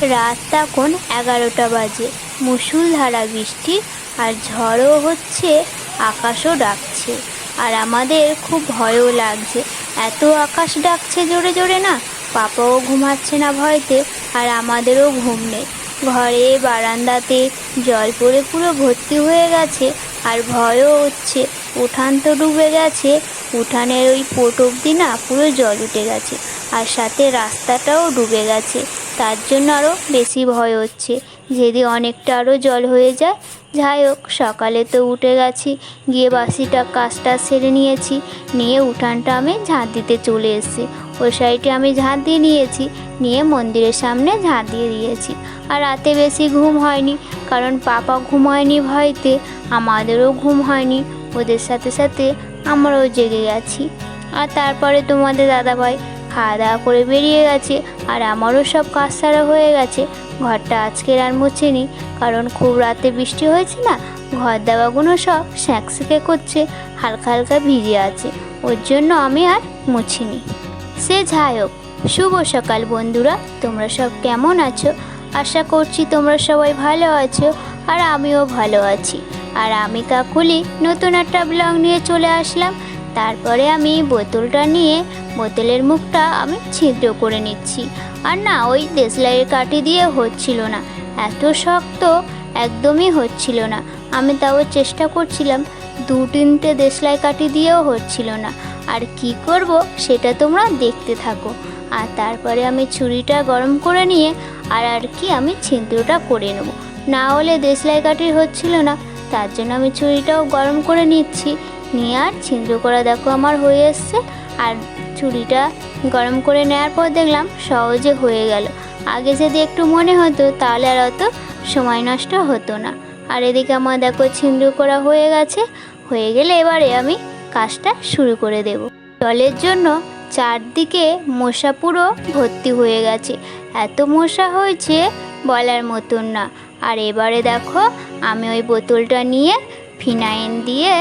রাত তখন 11টা বাজে। মুষলধারা বৃষ্টি আর ঝড়ও হচ্ছে, আকাশও ডাকছে। আর আমাদের খুব ভয়ও লাগছে, এত আকাশ ডাকছে জোরে জোরে না, পাপাও ঘুমাচ্ছে না ভয়তে, আর আমাদেরও ঘুম নেই। ঘরে বারান্দাতে জল পড়ে পুরো ভর্তি হয়ে গেছে, আর ভয়ও হচ্ছে। উঠান তো ডুবে গেছে, উঠানের ওই পোট অবধি না পুরো জল উঠে গেছে, আর সাথে রাস্তাটাও ডুবে গেছে। তার জন্য আরও বেশি ভয় হচ্ছে, যদি অনেকটা আরও জল হয়ে যায়। যাই হোক, সকালে তো উঠে গেছি, গিয়ে বাসিটা কাজটা সেরে নিয়েছি, নিয়ে উঠানটা আমি ঝাঁট দিতে চলে এসেছি। ওই সাইডে আমি ঝাঁট দিয়ে নিয়েছি, নিয়ে মন্দিরের সামনে ঝাঁট দিয়ে দিয়েছি। আর রাতে বেশি ঘুম হয়নি, কারণ পাপা ঘুম হয়নি ভয়তে, আমাদেরও ঘুম হয়নি, ওদের সাথে সাথে আমরাও জেগে গেছি। আর তারপরে তোমাদের দাদাভাই খাওয়া দাওয়া করে বেরিয়ে গেছে, আর আমারও সব কাজ সারা হয়ে গেছে। ঘরটা আজকের আর মুছিনি, কারণ খুব রাতে বৃষ্টি হয়েছে না, ঘর দেওয়াগুলো সব স্যাঁকস্যাঁকে করছে, হালকা হালকা ভিজে আছে, ওর জন্য আমি আর মুছিনি। সে যাই হোক, শুভ সকাল বন্ধুরা, তোমরা সব কেমন আছো? আশা করছি তোমরা সবাই ভালো আছো, আর আমিও ভালো আছি। আর আমি কাকুলি নতুন একটা ব্লগ নিয়ে চলে আসলাম। তারপরে আমি বোতলটা নিয়ে বোতলের মুখটা আমি ছিদ্র করে নিচ্ছি। আর না, ওই দেশলাইয়ের কাঠি দিয়ে হচ্ছিল না, এত শক্ত একদমই হচ্ছিল না। আমি তাও চেষ্টা করছিলাম, 2-3টে দেশলাই কাঠি দিয়েও হচ্ছিল না। আর কি করব সেটা তোমরা দেখতে থাকো। আর তারপরে আমি ছুরিটা গরম করে নিয়ে আর কি আমি ছিদ্রটা করে নেব, না হলে দেশলাই কাঠি হচ্ছিল না। তার জন্য আমি ছুরিটাও গরম করে নিচ্ছি, নিয়ে আর ছিদ্র করা দেখো আমার হয়ে এসছে। আর ছুরিটা গরম করে নেওয়ার পর দেখলাম সহজে হয়ে গেল। আগে যদি একটু মনে হতো তাহলে আর অত সময় নষ্ট হতো না। আর এদিকে আমার দেখো ছিদ্র করা হয়ে গেছে, হয়ে গেলে এবারে আমি কাজটা শুরু করে দেব। জলের জন্য চারদিকে মশা পুরো ভর্তি হয়ে গেছে, এত মশা হয়েছে বলার মতন না। আর এবারে দেখো আমি ওই বোতলটা নিয়ে ফিনাইল দিয়ে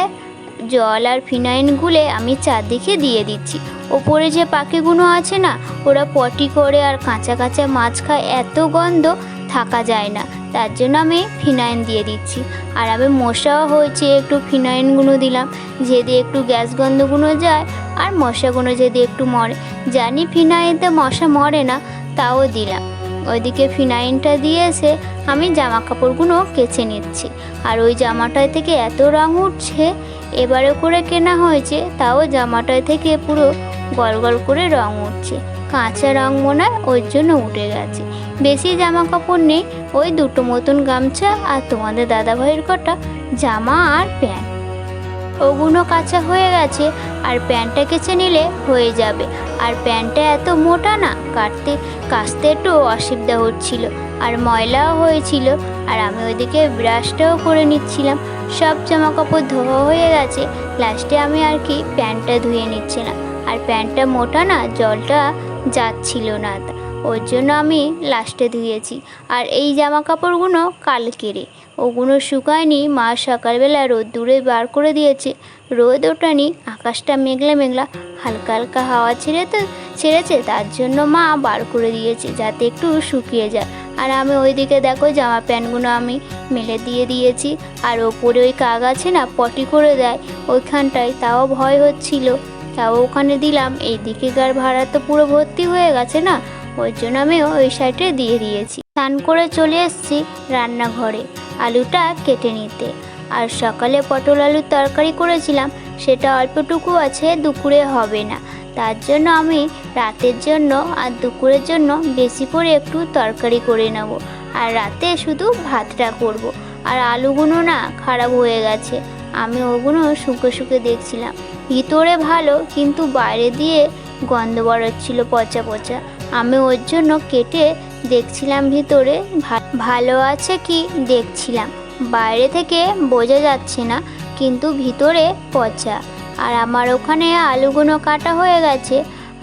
জল আর ফিনাইল গুলে আমি চারদিকে দিয়ে দিচ্ছি। ওপরে যে পাখিগুলো আছে না, ওরা পটি করে আর কাঁচা কাঁচা মাছ খায়, এত গন্ধ থাকা যায় না, তার জন্য আমি ফিনাইল দিয়ে দিচ্ছি। আর আমি মশাও হয়েছে, একটু ফিনাইলগুলো দিলাম, যদি একটু গ্যাস গন্ধগুলো যায় আর মশাগুলো যদি একটু মরে। জানি ফিনাইলতে মশা মরে না, তাও দিলাম। ওইদিকে ফিনাইলটা দিয়ে এসে আমি জামা কাপড়গুলো কেচে নিচ্ছি। আর ওই জামাটায় থেকে এত রং উঠছে, এবারে করে কেনা হয়েছে, তাও জামাটায় থেকে পুরো গল গল করে রং উঠছে, কাঁচা রং মনে হয় ওই জন্য উঠে গেছে। বেশি জামা কাপড় নেই, ওই 2টো মতন গামছা আর তোমাদের দাদাভাইয়ের কটা জামা আর প্যান্ট, ওগুলো কাঁচা হয়ে গেছে। আর প্যান্টটা কেচে নিলে হয়ে যাবে। আর প্যান্টটা এত মোটা না, কাচতে একটু অসুবিধা হচ্ছিল, আর ময়লাও হয়েছিল। আর আমি ওইদিকে ব্রাশটাও করে নিচ্ছিলাম। সব জামা কাপড় ধোয়া হয়ে গেছে, লাস্টে আমি আর কি প্যান্টটা ধুয়ে নিচ্ছিলাম। আর প্যান্টটা মোটা না, জলটা যাচ্ছিল না, ওর জন্য আমি লাস্টে ধুয়েছি। আর এই জামা কাপড়গুলো কালকেরে, ওগুলো শুকায়নি, মা সকালবেলা রোদ্দুরে বার করে দিয়েছে, রোদ ওঠানি, আকাশটা মেঘলা মেঘলা, হালকা হালকা হাওয়া ছেড়েছে, তার জন্য মা বার করে দিয়েছে যাতে একটু শুকিয়ে যায়। আর আমি ওইদিকে দেখো জামা প্যান্টগুলো আমি মেলে দিয়ে দিয়েছি। আর ওপরে ওই কাক আছে না, পটি করে দেয় ওইখানটায়, তাও ভয় হচ্ছিল, তাও ওখানে দিলাম। এইদিকে গার ভাড়া তো পুরো ভর্তি হয়ে গেছে না, ওই জন্য আমি ওই সাইডে দিয়ে দিয়েছি। স্নান করে চলে এসেছি রান্নাঘরে আলুটা কেটে নিতে। আর সকালে পটল আলুর তরকারি করেছিলাম, সেটা অল্পটুকু আছে, দুপুরে হবে না, তার জন্য আমি রাতের জন্য আর দুপুরের জন্য বেশি করে একটু তরকারি করে নেব। আর রাতে শুধু ভাতটা করব। আর আলুগুলো না খারাপ হয়ে গেছে, আমি ওগুলো শুকে শুকে দেখছিলাম, ভিতরে ভালো কিন্তু বাইরে দিয়ে গন্ধ বেরোচ্ছিল পচা পচা। আমি ওর জন্য কেটে দেখছিলাম ভিতরে ভালো আছে কি দেখছিলাম, বাইরে থেকে বোঝা যাচ্ছে না, কিন্তু ভিতরে পচা। আর আমার ওখানে আলুগুলো কাটা হয়ে গেছে,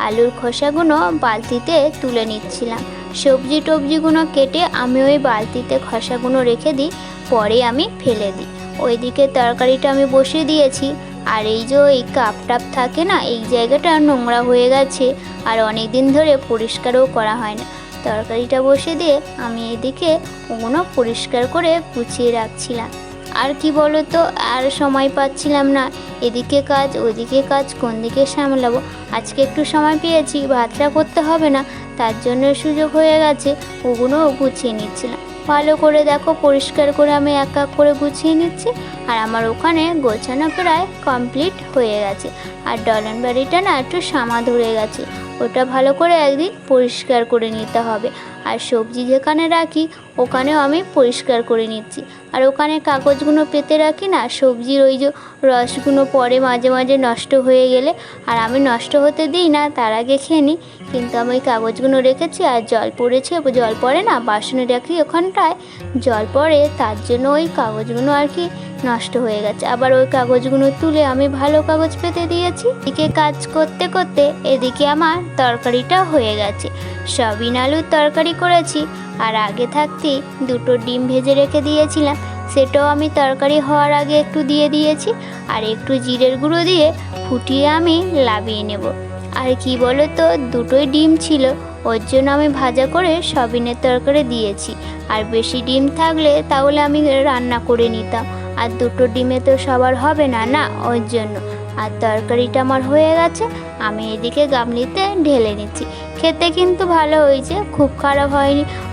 আলুর খোসাগুলো বালতিতে তুলে নিচ্ছিলাম। সবজি টবজিগুলো কেটে আমি ওই বালতিতে খোসাগুলো রেখে দিই, পরে আমি ফেলে দিই। ওইদিকে তরকারিটা আমি বসিয়ে দিয়েছি। আর এই যে ওই কাপ টাপ থাকে না, এই জায়গাটা নোংরা হয়ে গেছে, আর অনেক দিন ধরে পরিষ্কারও করা হয় না, তরকারিটা বসে দিয়ে আমি এদিকে ওগুলো পরিষ্কার করে গুছিয়ে রাখছিলাম। আর কি বলো তো, আর সময় পাচ্ছিলাম না, এদিকে কাজ ওদিকে কাজ, কোন দিকে সামলাবো। আজকে একটু সময় পেয়েছি, ভাতটা করতে হবে না, তার জন্য সুযোগ হয়ে গেছে, ওগুলোও গুছিয়ে নিচ্ছিলাম। ভালো করে দেখো, পরিষ্কার করে আমি এক এক করে গুছিয়ে নিচ্ছি। আর আমার ওখানে গোছানো প্রায় কমপ্লিট হয়ে গেছে। আর ডলন বাড়িটা না একটু সামা ধরে গেছে, ওটা ভালো করে একদিন পরিষ্কার করে নিতে হবে। আর সবজি যেখানে রাখি ওখানেও আমি পরিষ্কার করে নিচ্ছি। আর ওখানে কাগজগুলো পেতে রাখি না, সবজির ওই যে রসগুলো পরে মাঝে মাঝে নষ্ট হয়ে গেলে, আর আমি নষ্ট হতে দিই না, তার আগে খেয়ে নিই। কিন্তু আমি ওই কাগজগুলো রেখেছি, আর জল পড়েছে, জল পড়ে না, বাসনে রাখি ওখানটায় জল পড়ে, তার জন্য ওই কাগজগুলো আর কি নষ্ট হয়ে গেছে। আবার ওই কাগজগুলো তুলে আমি ভালো কাগজ পেতে দিয়েছি। এদিকে কাজ করতে করতে এদিকে আমার তরকারিটা হয়ে গেছে। সয়াবিন আলুর তরকারি করেছি, আর আগে থাকতেই দুটো ডিম ভেজে রেখে দিয়েছিলাম, সেটাও আমি তরকারি হওয়ার আগে একটু দিয়ে দিয়েছি। আর একটু জিরের গুঁড়ো দিয়ে ফুটিয়ে আমি লাবিয়ে নেব। আর কি বলো তো, দুটোই ডিম ছিল, ওর জন্য আমি ভাজা করে সয়াবিনের তরকারি দিয়েছি। আর বেশি ডিম থাকলে তাহলে আমি রান্না করে নিতাম, আর দুটো ডিমে তো সবার হবে না না, ওর জন্য। আর তরকারিটা আমার হয়ে গেছে, আমি এদিকে গামলিতে ঢেলে নিচ্ছি। খেতে কিন্তু ভালো হয়েছে, খুব খারাপ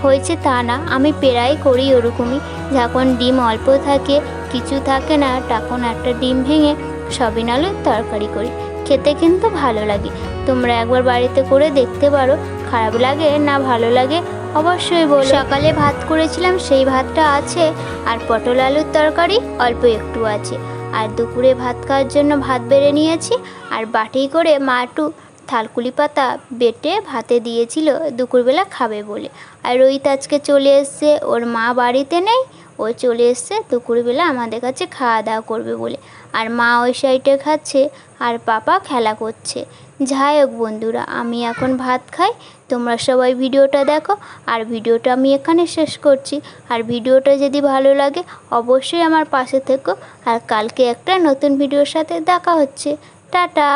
হয়েছে তা না, আমি প্রায় করি ওরকমই। যখন ডিম অল্প থাকে, কিছু থাকে না, তখন একটা ডিম ভেঙে সয়াবিন আলুর তরকারি করি, খেতে কিন্তু ভালো লাগে। তোমরা একবার বাড়িতে করে দেখতে পারো, খারাপ লাগে না ভালো লাগে অবশ্যই বলো। সকালে ভাত করেছিলাম, সেই ভাতটা আছে, আর পটল আলুর তরকারি অল্প একটু আছে। আর দুপুরে ভাত খাওয়ার জন্য ভাত বেড়ে নিয়েছি, আর বাটি করে মা একটু থালকুলি পাতা বেটে ভাতে দিয়েছিল দুপুরবেলা খাবে বলে। আর রোহিত আজকে চলে এসছে, ওর মা বাড়িতে নেই, ও চলে এসছে দুপুরবেলা আমাদের কাছে খাওয়া দাওয়া করবে বলে। আর মা ওই সাইডে খাচ্ছে, আর পাপা খেলা করছে। যাই হোক বন্ধুরা, আমি এখন ভাত খাই, তোমরা সবাই ভিডিওটা দেখো। আর ভিডিওটা আমি এখানে শেষ করছি। আর ভিডিওটা যদি ভালো লাগে অবশ্যই আমার পাশে থেকো। আর কালকে একটা নতুন ভিডিওর সাথে দেখা হচ্ছে। টাটা।